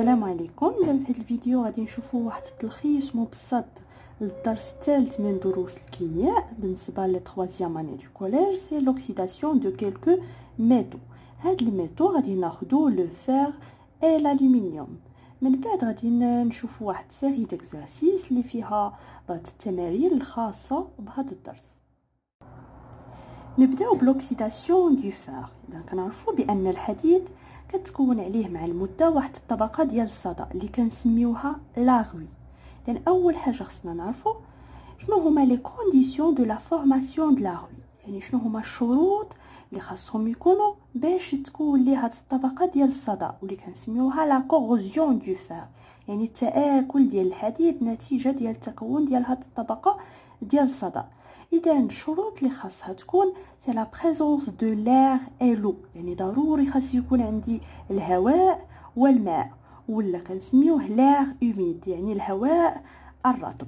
السلام عليكم. في هذا الفيديو غادي نشوفوا واحد التلخيص مبسط للدرس الثالث من دروس الكيمياء بالنسبه لي troisième année du collège. سي l'oxydation de quelques métaux. هاد الميتو غادي ناخذوا لو فير اي الالومنيوم. من بعد غادي نشوفوا واحد سيري ديكزارسيس اللي فيها بعض التمارين الخاصه بهذا الدرس. نبداو بلوكسيداسيون دو فير. اذا كنعرفوا بان الحديد كتكون عليه مع المده واحد الطبقه ديال الصدى اللي كنسميوها لاغوي. اذا اول حاجه خصنا نعرفوا شنو هما لي كونديسيون دو لا فورماسيون د لاغوي، يعني شنو هما الشروط اللي خاصهم يكونوا باش تكون ليه هاد الطبقه ديال الصدى واللي كنسميوها لا كوروزيون دو فير، يعني التآكل ديال الحديد نتيجه ديال التكون ديال هاد الطبقه ديال الصدى. اذا الشروط اللي خاصها تكون سي لا بريزونس دو لير اي لو، يعني ضروري خاص يكون عندي الهواء والماء، ولا كنسميوه لير اوميد يعني الهواء الرطب.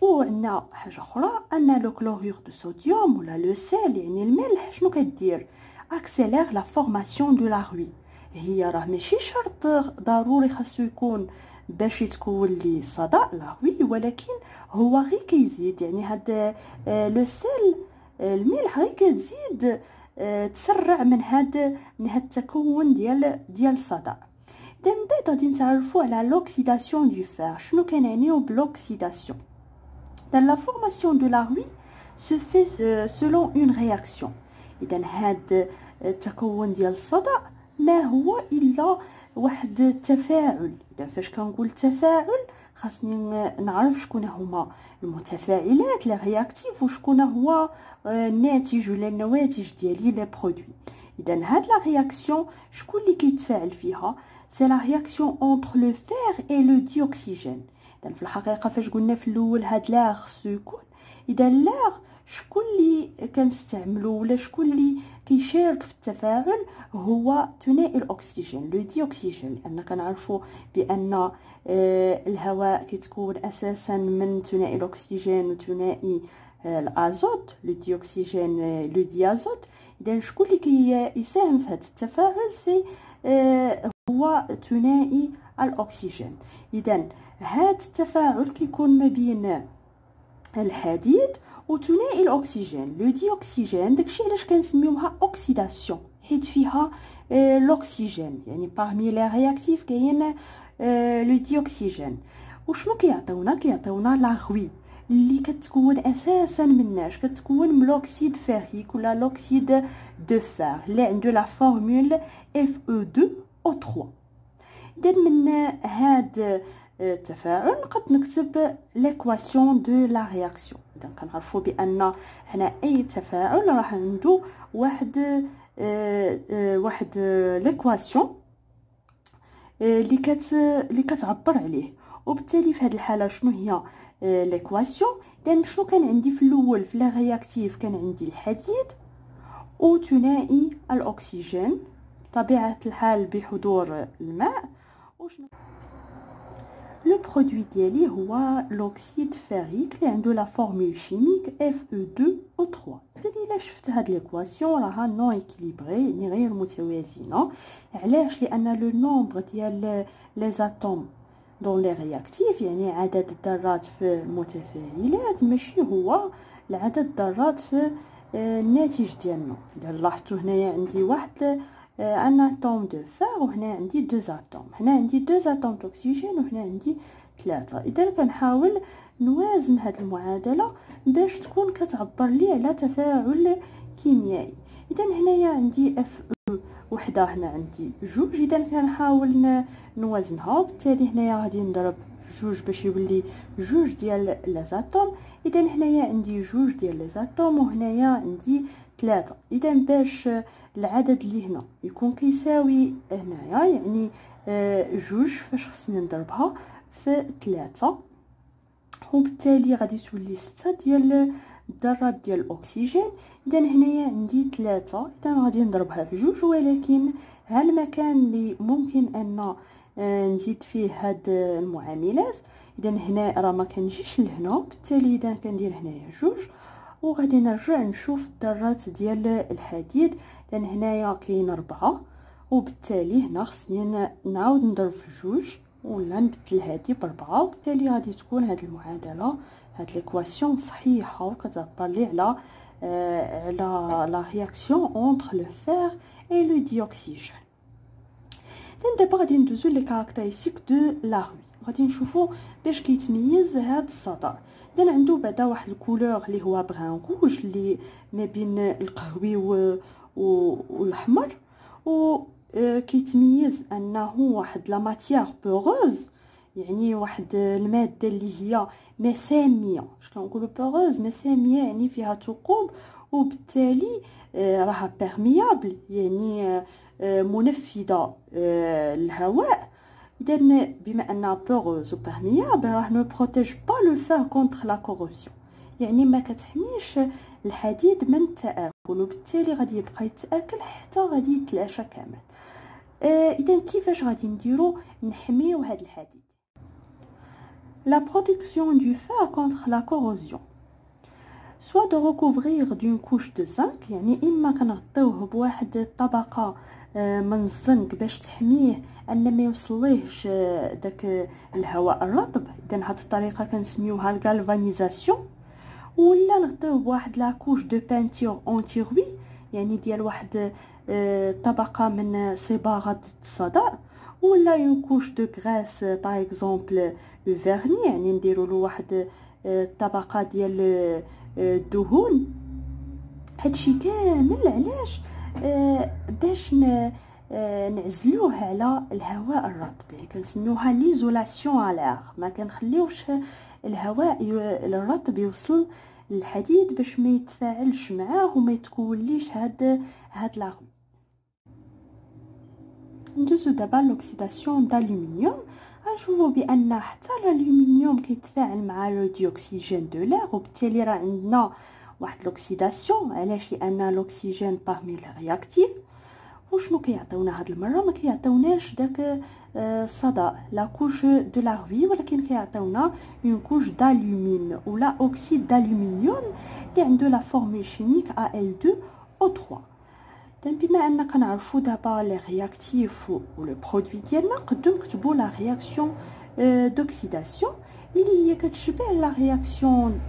وعندنا حاجه اخرى ان لو كلورور دو صوديوم ولا لو سيل يعني الملح شنو كدير اكسيلير لا فورماسيون دو لاغوي. هي راه ماشي شرط ضروري خاصو يكون باش يتكون لي صدى لاغوي، ولكن هو غير كيزيد، يعني هاد لو سيل الملح غير كتزيد تسرع من هاد التكون ديال الصدى. اذا من بعد غادي نتعرفوا على لوكسيداسيون دو فير. شنو كنعنيو بلوكسيداسيون؟ لا فورماسيون دو لاغوي se fait selon une réaction. اذا هاد التكون ديال الصدى ما هو الا واحد التفاعل. اذا فاش كنقول تفاعل خاصني نعرف شكون هما المتفاعلات لي رياكتيف وشكون هو الناتج ولا النواتج ديالي لي برودوي. اذا هاد لا رياكسيون شكون اللي كيتفاعل فيها؟ سي لا رياكسيون اونتر لو فير اي لو ديوكسيجين. اذا في الحقيقه فاش قلنا في الاول هاد لا خصو يكون، اذا لا شكون اللي كنستعملو ولا شكون اللي كيشارك في التفاعل؟ هو ثنائي الاكسجين لو ديوكسيجين، لان كنعرفوا بان الهواء كيتكون اساسا من ثنائي الاكسجين وثنائي الازوت لو ديوكسيجين لو ديازوت. اذا شكون اللي كيساهم في هذا التفاعل؟ سي هو ثنائي الاكسجين. اذا هذا التفاعل كيكون ما بين الحديد وثنائي الاكسجين لو ديوكسيجين. داكشي علاش كنسميوها اوكسيداسيون، حيت فيها الاكسجين، يعني parmi لي رياكتيف كاين لو ديوكسيجين. وشنو كيعطيونا لاغوي اللي كتكون اساسا مناش كتكون من لوكسيد فيريك ولا لوكسيد دو فير اللي عنده لا فورمول Fe2O3. اذا من هاد التفاعل نقد نكتب ليكواسيون دو لا رياكسيون. اذا كنعرفوا بان هنا اي تفاعل راح عنده واحد ليكواسيون اللي كتعبر عليه. وبالتالي في هذه الحاله شنو هي ليكواسيون؟ اذا شنو كان عندي في الاول في لا رياكتيف؟ كان عندي الحديد وثنائي الاكسجين طبيعه الحال بحضور الماء. وشنو لو برودوي ديالي هو لوكسيد فيريك اللي عنده لا فورمول شيميك Fe2O3. اذا الا شفت هاد ليكواسيون راها نون ايكيليبري يعني غير متوازنه. علاش؟ لان لو نومبر ديال لي زاتوم دون لي رياكتيف يعني عدد الذرات في المتفاعلات ماشي هو العدد الذرات في الناتج ديالنا. اذا لاحظتوا هنايا عندي واحد ان اتوم دو فير وهنا عندي دو اتوم، هنا عندي دو اتوم دوكسيجين وهنا عندي 3. اذا كنحاول نوازن هاد المعادله باش تكون كتعبر لي على تفاعل كيميائي. اذا هنايا عندي اف وحده، هنا عندي جوج. اذا كنحاول نوازنها، وبالتالي هنايا غادي نضرب جوج باش يولي جوج ديال لازاتوم. اذا هنايا عندي جوج ديال لازاتوم وهنايا عندي 3. اذا باش العدد اللي هنا يكون كيساوي هنايا يعني جوج، فاش خصني نضربها في 3 وبالتالي غادي تولي 6 ديال الذرات ديال الاكسجين. اذا هنايا عندي 3، اذا غادي نضربها في جوج. ولكن ها المكان اللي ممكن ان نزيد فيه هاد المعاملات، اذا هنا راه ما كنجيش لهنا، بالتالي اذا كندير هنايا جوج. وغادي نرجع نشوف الذرات ديال الحديد. لان هنايا كاين 4 وبالتالي هنا خصني نعاود نضرب في جوج ولا نبدل هادي ب4 وبالتالي غادي تكون هاد المعادله هاد ليكواسيون صحيحه وكتعبر لي على لا رياكسيون entre le fer et le dioxygène. دابا غادي ندوزو لي كاركتيرستيك دو لا روي. غادي نشوفو باش كيتميز هاد الصدى. اذا عنده بعدا واحد الكولور اللي هو بغان روج اللي ما بين القهوي والاحمر، و كيتميز انه واحد لا ماتيير بوغوز، يعني واحد الماده اللي هي مساميه. اش كنقولوا بوغوز؟ مساميه يعني فيها ثقوب وبالتالي راها بيرميابل يعني منفذه للهواء. اذا بما انها بوغوز و بيرميابل راه نو بروتيج با لو فير كونتر لا كوروسيون، يعني ما كتحميش الحديد من التآكل وبالتالي غادي يبقى يتآكل حتى غادي يتلاشى كامل. اذا كيفاش غادي نديرو نحميو هذا الحديد؟ لا برودكسيون دو فير كونتر لا كوروسيون soit de recouvrir d'une couche de zinc، يعني اما كنغطيوه بواحد الطبقه من الزنك باش تحميه ان ما يوصليهش داك الهواء الرطب. اذا هذه الطريقه كنسميوها الغالفانيزاسيون، ولا نغطيوه بواحد لا كوش دو بانتور اونتي روي، يعني ديال واحد طبقه من صباغه الصدأ، ولا اون كوش دو غراس باغ اكزومبل لو فيرني، يعني نديروا له واحد طبقه ديال الدهون. هادشي كامل علاش؟ باش نعزلوه على الهواء الرطب، يعني كنسميوها ليزولاسيون على ما كنخليوش الهواء الرطب يوصل للحديد باش ما يتفاعلش معاه وما يتكونليش هاد لا روي. ندوزو دابا لوكسيداسيون دالومنيوم. غنشوفو بان حتى الالومنيوم كيتفاعل مع لو ديوكسيجين دو لير وبالتالي راه عندنا واحد لوكسيداسيون. علاش؟ لان لوكسيجين بارمي لي رياكتيف. وشنو كيعطيونا هاد المره؟ ما كيعطيوناش داك الصدى لا كوش دو لا روي، ولكن كيعطيونا اون كوش دالومين ولا اوكسيد دالومنيوم اللي عنده لا فورمول شيميك Al2O3. بما اننا كنعرفوا دابا لي رياكتيف و لو برودوي ديالنا، نقدروا نكتبوا لا رياكسيون دوكسيداسيون اللي هي كتشبه لا رياكسيون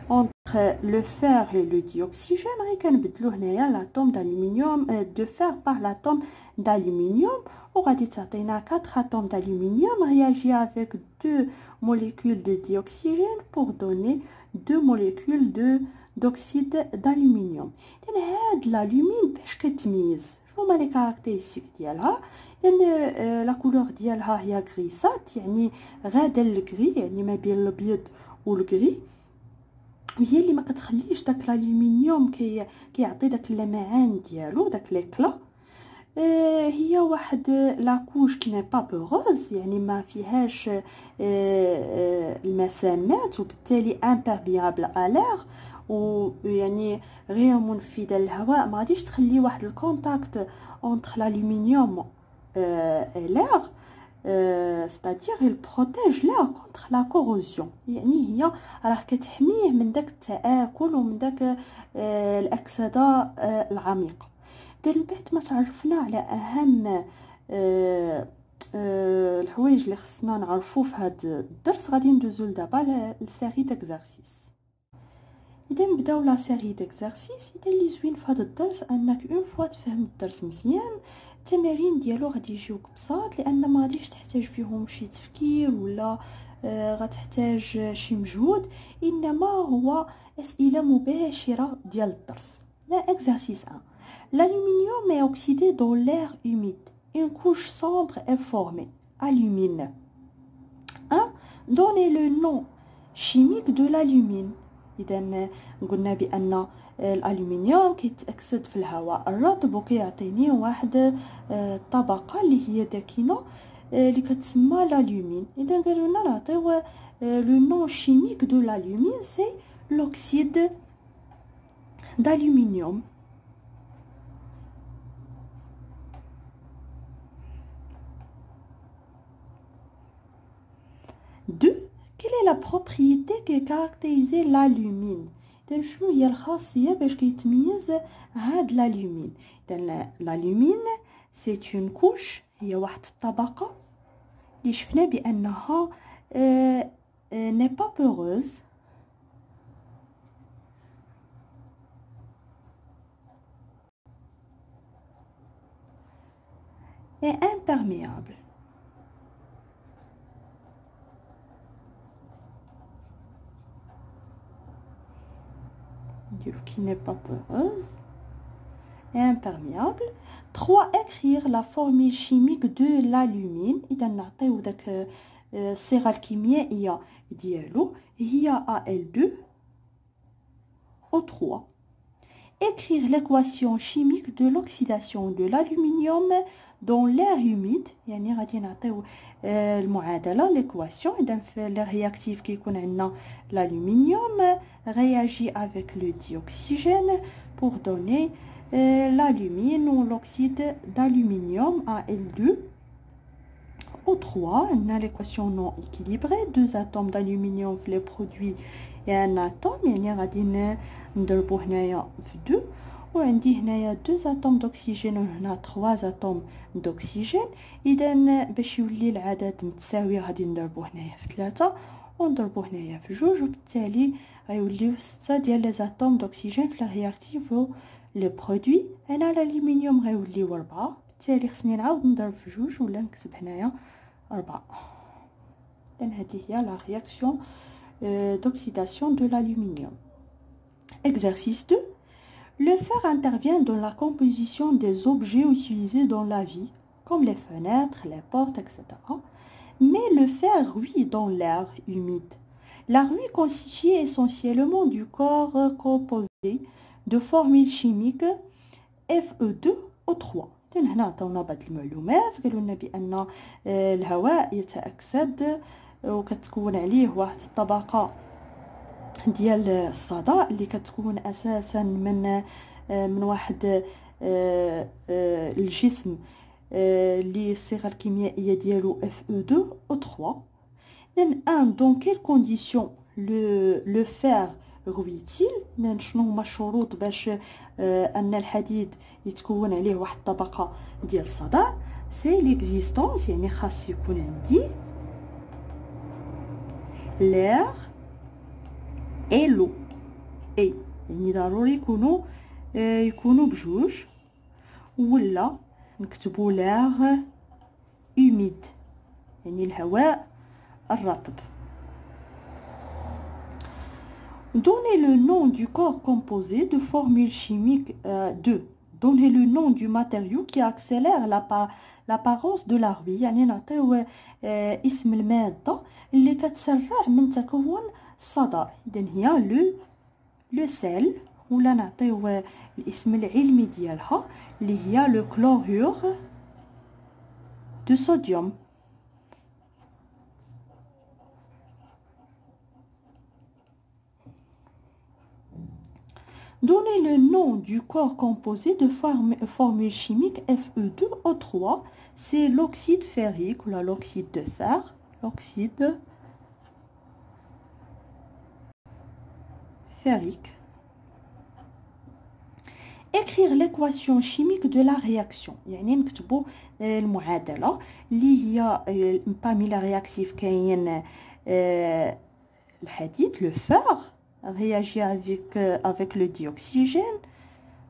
entre le fer et le dioxygène. غير كنبدلو هنايا l'atome d'aluminium de fer par l'atome d'aluminium وغادي تعطينا 4 atomes d'aluminium réagir avec 2 molécules de dioxygène pour donner 2 molécules d'oxyde d'aluminium. إذن هاد l'alumine باش كتميز شنو هما لي كاركتيرستيك ديالها؟ لأن لا كولور ديالها هي غريسات، يعني غاده للكري، يعني ما بين الابيض والكري، هي اللي ما كتخليش داك الالومنيوم كيعطي داك اللمعان ديالو داك ليكلا. هي واحد لاكوش كي با بوغوز، يعني ما فيهاش المسامات وبالتالي امبيربيابل الير، ويعني غير منفذه للهواء. ما غاديش تخلي واحد الكونتاكت اونتر الالومنيوم لير، c'est-à-dire il protège l'air contre la corrosion، يعني هي راه كتحميه من داك التآكل ومن داك الأكسدة العميقة. من بعد ما تعرفنا على أهم الحوايج اللي خصنا نعرفو في هذا الدرس، غادي ندوزو دابا لسيري ديكزارسيس. اذا نبداو لا سيري ديكزارسيس. اذا اللي زوين في هذا الدرس انك اون فوا تفهم الدرس مزيان التمارين ديالو غادي يجيوك بساط، لان ما غاديش تحتاج فيهم شي تفكير ولا غتحتاج شي مجهود، انما هو اسئله مباشره ديال الدرس. لا exercice 1. L'aluminium est oxydé dans l'air humide. Une couche sombre est formée. Alumine. 1. Donnez le nom chimique de l'alumine. اذا قلنا بان الالومنيوم كيتاكسد في الهواء الرطب وكيعطيني واحد الطبقه اللي هي داكنه اللي كتسمى l'alumine. اذا قالوا لنا نعطيو لو نون شيميك دو l'alumine سي l'oxyde d'aluminium. 2. Quelle est la propriété qui caractérise l'alumine؟ إذا شنو هي الخاصية باش كيتميز هاد l'alumine؟ إذا l'alumine c'est une couche، هي واحد الطبقة اللي شفنا بأنها n'est pas poreuse et imperméable. Qui n'est pas poreuse et imperméable. 3. Écrire la formule chimique de l'alumine. إذا نعطيو داك الصيغة الكيميائية ديالو هي Al2O3. Écrire l'équation chimique de l'oxydation de l'aluminium dans l'air humide. يعني غادي نعطيو المعادلة l'équation. إذا في l'air réactif كيكون عندنا l'aluminium réagit avec le dioxygène pour donner l'alumine ou l'oxyde d'aluminium Al2O3. On a l'équation non équilibrée, 2 atomes d'aluminium في les produits et un atome، يعني غادي نضربو هنايا في 2، وعندي هنايا 2 atomes d'oxygène وهنا 3 atomes d'oxygène. اذا باش يولي العدد متساوي غادي نضربو هنايا في 3 ونضربو هنايا في 2، وبالتالي غيوليو 6 ديال لي اتوم دوكسيجين في الرياكتيف لو برودوي. هنا الالومنيوم غيوليو 4، بالتالي خصني نعاود نضرب في 2 ولا نكتب هنايا 4. اذا هذه هي لا رياكسيون d'oxydation de l'aluminium. Exercice 2. Le fer intervient dans la composition des objets utilisés dans la vie, comme les fenêtres, les portes, etc. Mais le fer rouille dans l'air humide. La rouille constitue essentiellement du corps composé de formules chimiques Fe2O3. هنا عطاونا بعض المعلومات، قالوا لنا بأن الهواء يتأكسد وكتكون عليه واحد الطبقة ديال الصدى اللي كتكون أساسا من واحد الجسم اللي الصيغة الكيميائية ديالو Fe2O3. Dans quelles conditions le fer rouille-t-il؟ شنو هما الشروط باش ان الحديد يتكون عليه واحد الطبقة ديال الصدى؟ سي ليكزيستونس، يعني خاص يكون عندي l'air et l'eau، يعني ضروري يكونوا بجوج، ولا نكتبوا l'air humide يعني الهواء الرطب. Donnez le nom du corps composé de formules chimiques 2. Donnez le nom du matériau qui accélère l'apparence de la rouille. يعني نعطيو اسم المادة اللي كتسرع من تكون الصدى. إذن هي لو سيل، ولا نعطيو الاسم العلمي ديالها اللي هي لو كلورور دو صوديوم. Donnez le nom du corps composé de formules chimiques Fe2O3. C'est l'oxyde ferrique ou l'oxyde de fer. L'oxyde ferrique. Écrire l'équation chimique de la réaction. يعني نكتبوا المعادلة اللي هي parmi les réactifs كاين الحديد le fer réagit avec le dioxygène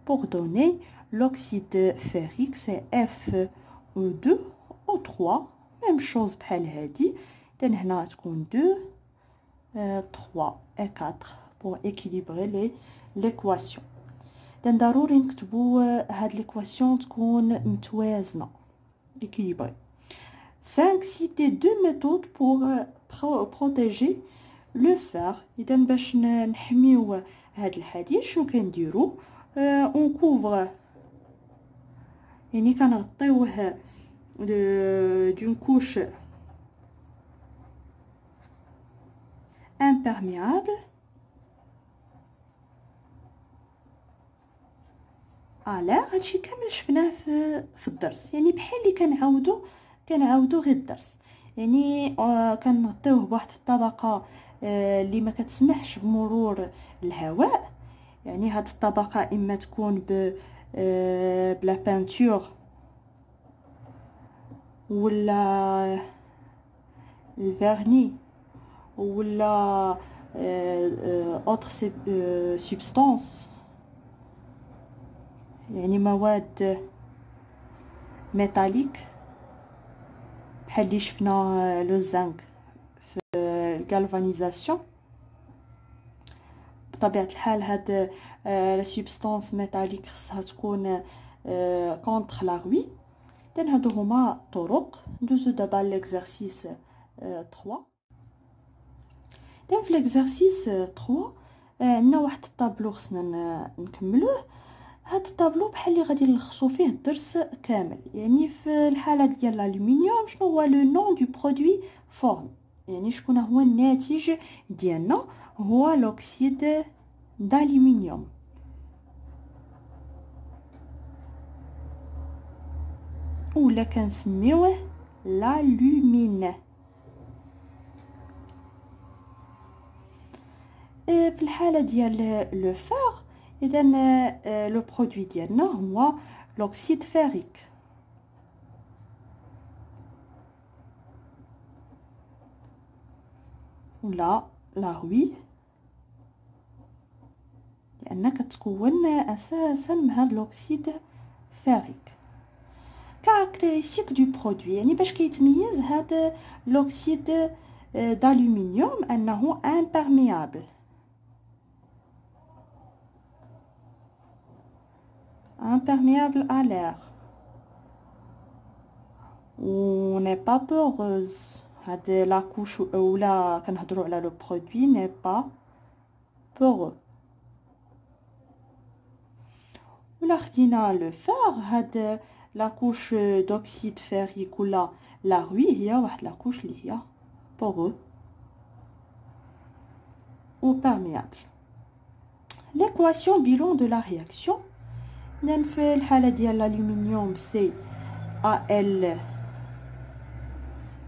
pour donner l'oxyde ferrique, c'est Fe2O3. même chose بحال هادي. إذن هنا تكون 2 3 et 4 pour équilibrer l'équation. إذن ضروري نكتبوا هاد l'équation تكون متوازنة équilibrée. 5. Citer 2 méthodes pour protéger لو فار. اذا باش نحميو هاد الحديد شنو كنديرو؟ اون كوفر، يعني كنغطيوه دون كوش امبيرميابل على هادشي كامل شفناه في الدرس، يعني بحال اللي كنعاودو غير الدرس. يعني كنغطيوه بواحد الطبقه اللي ما كتسمحش بمرور الهواء. يعني هاد الطبقه اما تكون بلا بانتور ولا الفيرني ولا اوتر سبستانس، يعني مواد ميتاليك بحال اللي شفنا لو زنك في الغالفانيزاسيون. بطبيعه الحال هاد لا سبستانس ميتاليك خصها تكون كونتر لا روي. اذن هادو هما طرق. ندوزو دابا ليكزارسيس 3. اذن في ليكزارسيس 3 عندنا واحد الطابلو خصنا نكملوه. هاد الطابلو بحال اللي غادي نلخصو فيه الدرس كامل. يعني في الحاله ديال الالومنيوم شنو هو لو نون دو برودوي فورم، يعني شكون هو الناتج ديالنا، هو لوكسيد d'aluminium. ولا كنسميوه لالومين. في الحاله ديال لو فار اذا لو برودوي ديالنا هو لوكسيد فيريك. ولا لا روي، لان كتكون اساسا من هاد لوكسيد فيريك. كاركتيرستيك دو برودوي، يعني باش كيتميز هاد لوكسيد d'aluminium انه imperméable à l'air ou n'est pas poreuse. هاد لا كوش ولا كنهضروا على لو برودوي n'est pas poreux. ولا خدينا لو فار، هاد لا كوش دوكسيد فيريك ولا لا روي هي واحد لا كوش اللي هي poreux ou perméable. L'équation bilan de la réaction. في الحالة ديال l'aluminium c'est Al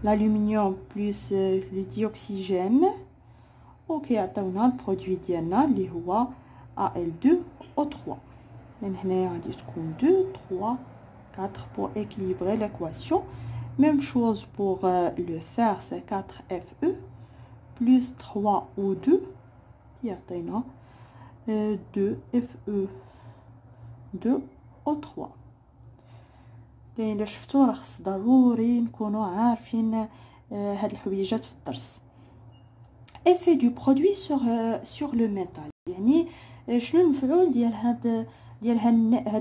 l'aluminium plus le dioxygène وكيعطيونا البرودوي ديالنا اللي هو Al2O3. يعني هنايا غادي تكون 2 3 4 pour équilibrer l'équation. Même chose pour le fer, c'est 4Fe plus 3O2 يعطينا 2Fe 2O3. يعني الا شفتو راه خص ضروري نكونوا عارفين هاد الحويجات في الدرس. effet du produit sur le métal، يعني شنو المفعول ديال هاد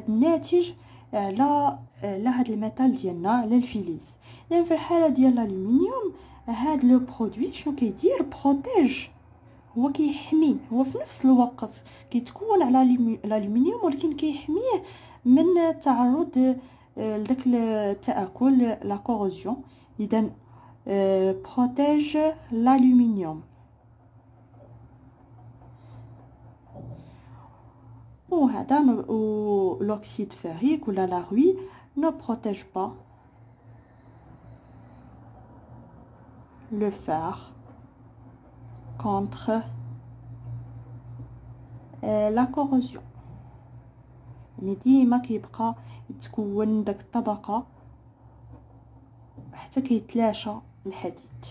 الناتج على هاد الميتال ديالنا، على الفلز. يعني في الحاله ديال الالومنيوم هاد لو برودوي شنو كيدير؟ بروتيج، هو كيحمي، هو في نفس الوقت كيتكون على الالومنيوم ولكن كيحميه من التعرض لداك التاكل لا كوروزيون. اذا بروتيج الالومنيوم. وهذا l'oxyde ferrique ou la rouille ne protège pas le fer contre la corrosion. يعني ديما كيبقى يتكون داك الطبقه حتى كيتلاشى الحديد.